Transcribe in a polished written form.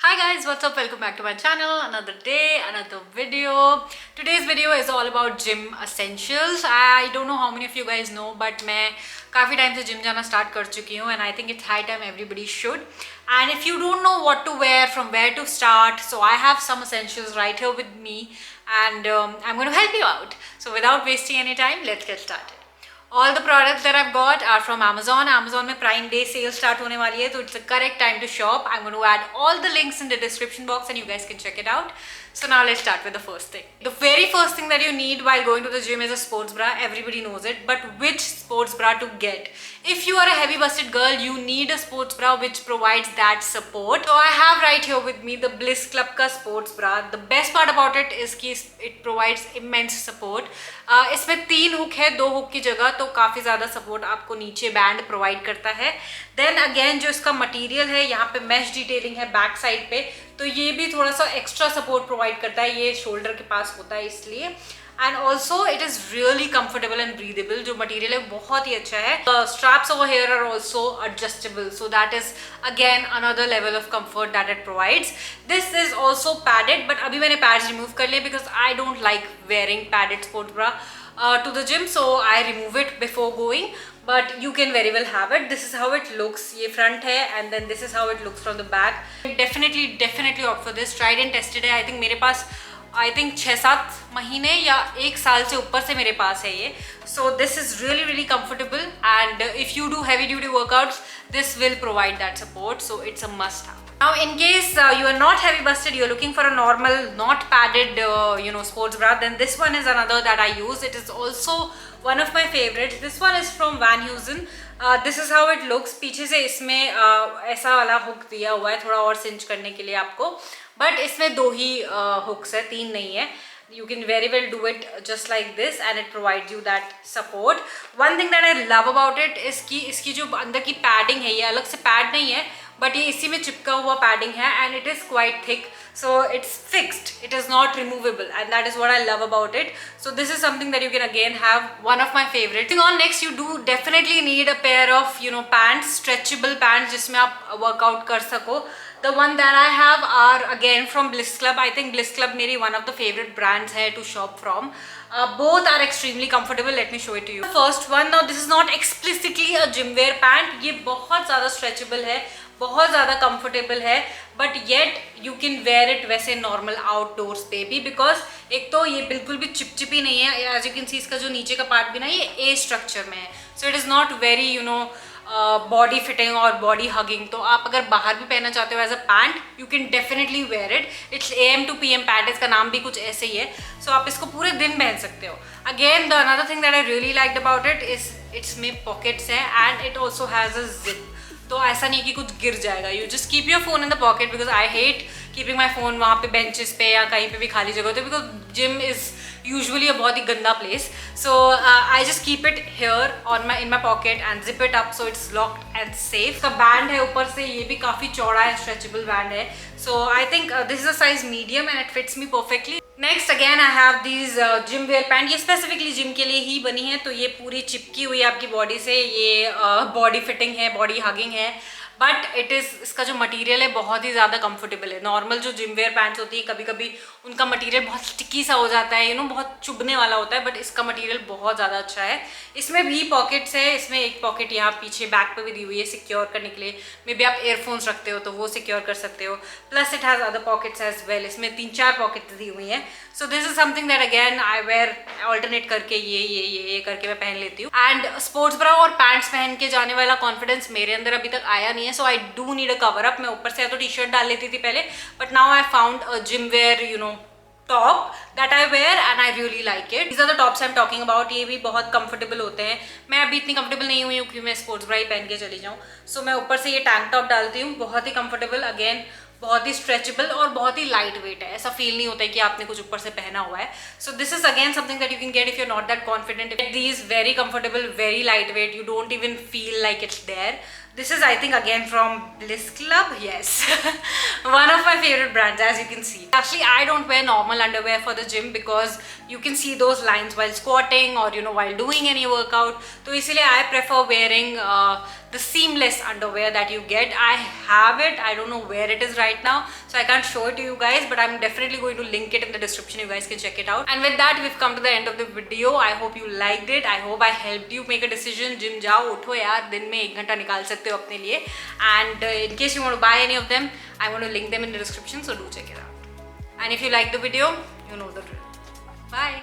Hi guys, what's up? Welcome back to my channel. Another day, another video. Today's video is all about gym essentials. I don't know how many of you guys know, but मैं काफ़ी time से gym जाना start कर चुकी हूँ and I think it's high time everybody should. And if you don't know what to wear, from where to start, so I have some essentials right here with me and I'm going to help you out. So without wasting any time, let's get started. All the products that I've got are from Amazon. Amazon में Prime Day sale start होने वाली है, तो it's the correct time to shop. I'm going to add all the links in the description box and you guys can check it out. So now let's start with the first thing. The very first thing that you need while going to the gym is a sports bra. Everybody knows it, but which sports bra to get? If you are a heavy busted girl, you need a sports bra which provides that support. So I have right here with me the Bliss Club का sports bra. The best part about it is कि it provides immense support. इसमें 3 hook है, 2 hook की जगह, तो काफ़ी ज़्यादा support आपको नीचे बैंड प्रोवाइड करता है. देन अगेन जो इसका मटेरियल है, यहाँ पे मैश डिटेलिंग है बैक साइड पे, तो ये भी थोड़ा सा एक्स्ट्रा सपोर्ट प्रोवाइड करता है. ये शोल्डर के पास होता है इसलिए. And also it is really comfortable and breathable. जो मटेरियल है बहुत ही अच्छा है. Straps over here are also adjustable, so that is again another level of comfort that it provides. This is also padded, but अभी मैंने pads remove कर लिए because I don't like wearing padded sports bra to the gym, so I remove it before going, but you can very well have it. This is how it looks. ये front है and then this is how it looks from the back. Definitely opt for this. Tried and tested है. I think मेरे पास 6-7 महीने या 1 साल से ऊपर से मेरे पास है ये. So this is really comfortable, and if you do heavy duty workouts, this will provide that support, so it's a must have. Now in case you are not heavy busted, you are looking for a normal not padded sports bra, then this one is another that I use. It is also one of my favorites. This one is from Van Heusen. This is how it looks. पीछे से इसमें ऐसा वाला hook दिया हुआ है थोड़ा और सिंच करने के लिए आपको, बट इसमें 2 ही हुक्स है, 3 नहीं है. You can very well do it just like this and it provides you that support. One thing that I love about it is कि इसकी जो अंदर की पैडिंग है, ये अलग से पैड नहीं है, बट ये इसी में चिपका हुआ पैडिंग है and it is quite thick, so it's fixed, it is not removable, and that is what I love about it. So this is something that you can again have. One of my favourite thing. On next you do definitely need a pair of pants, stretchable pants जिसमें आप workout कर सको. The one that I have are again from Bliss Club. I think Bliss Club मेरी one of the favorite brands है to shop from. Both are extremely comfortable. Let me show it to you. The first one, now this is not explicitly a gym wear pant. ये बहुत ज़्यादा stretchable है, बहुत ज़्यादा comfortable है, but yet you can wear it वैसे normal outdoors पे भी, because एक तो ये बिल्कुल भी चिपचिपी नहीं है. As you can see, इसका जो नीचे का पार्ट भी ना ये A structure में है, so it is not very body fitting और बॉडी हगिंग. तो आप अगर बाहर भी पहनना चाहते हो as a pant, you can definitely wear it. It's AM to PM pant, इसका नाम भी कुछ ऐसे ही है, सो आप इसको पूरे दिन पहन सकते हो. Again the another thing that I really liked about it is it's में पॉकेट्स है and it also has a zip. तो ऐसा नहीं कि कुछ गिर जाएगा. You just keep your phone in the pocket, because I hate keeping my phone वहाँ पे बेंचेस पे या कहीं पे भी खाली जगह होती है, बिकॉज जिम इज़ यूजुअली अ बहुत ही गंदा place. So I just keep it here in my pocket and zip it up, so it's locked and safe. का बैंड है ऊपर से, ये भी काफ़ी चौड़ा है, स्ट्रेचेबल बैंड है. So I think this is a size medium and it fits me perfectly. Next again I have these gym wear pant. ये स्पेसिफिकली जिम के लिए ही बनी है, तो ये पूरी चिपकी हुई है आपकी बॉडी से. ये बॉडी फिटिंग है, बॉडी हगिंग है, बट इट इज़, इसका जो मटेरियल है बहुत ही ज़्यादा कंफर्टेबल है. नॉर्मल जो जिम वेयर पैंट्स होती है कभी कभी उनका मटेरियल बहुत स्टिकी सा हो जाता है, बहुत चुभने वाला होता है, बट इसका मटेरियल बहुत ज़्यादा अच्छा है. इसमें भी पॉकेट्स है. इसमें एक पॉकेट यहाँ पीछे बैक पे भी दी हुई है सिक्योर करने के लिए. मे बी आप एयरफोन्स रखते हो तो वो सिक्योर कर सकते हो. Plus it has other pockets as well. इसमें 3-4 पॉकेट्स दी हुई हैं. So this is something that again I wear alternate करके ये करके मैं पहन लेती हूँ. एंड स्पोर्ट्स ब्रा और पैंट्स पहन के जाने वाला कॉन्फिडेंस मेरे अंदर अभी तक आया नहीं है, so I do need a cover up. मैं ऊपर से या तो टी शर्ट डाल लेती थी पहले, but now I found a gym wear top that I wear and I really like it. These are the tops I am talking about. ये भी बहुत कंफर्टेबल होते हैं. मैं अभी इतनी कंफर्टेबल नहीं हुई हूँ कि मैं स्पोर्ट्स ब्रा ही पहन के चली जाऊँ. सो मैं ऊपर से ये टैंक टॉप डालती हूँ. बहुत ही कंफर्टेबल, अगेन बहुत ही स्ट्रेचेबल और बहुत ही लाइट वेट है. ऐसा फील नहीं होता है कि आपने कुछ ऊपर से पहना हुआ है. So this is again something that you can get if you are not that confident. These very comfortable, very light weight. You don't even feel like it's there. This is I think again from Bliss Club. Yes. One of my favorite brands, as you can see. Actually I don't wear normal underwear for the gym because you can see those lines while squatting or while doing any workout. So इसलिए I prefer wearing the seamless underwear that you get. I have it, I don't know where it is right now, so I can't show it to you guys, but I'm definitely going to link it in the description. You guys can check it out. And with that, we've come to the end of the video. I hope you liked it. I hope I helped you make a decision. Gym जाओ, उठो यार, दिन में 1 घंटा निकाल सकते हो अपने लिए. And in case you want to buy any of them, I'm going to link them in the description, so do check it out. And if you like the video, you know the drill. Bye.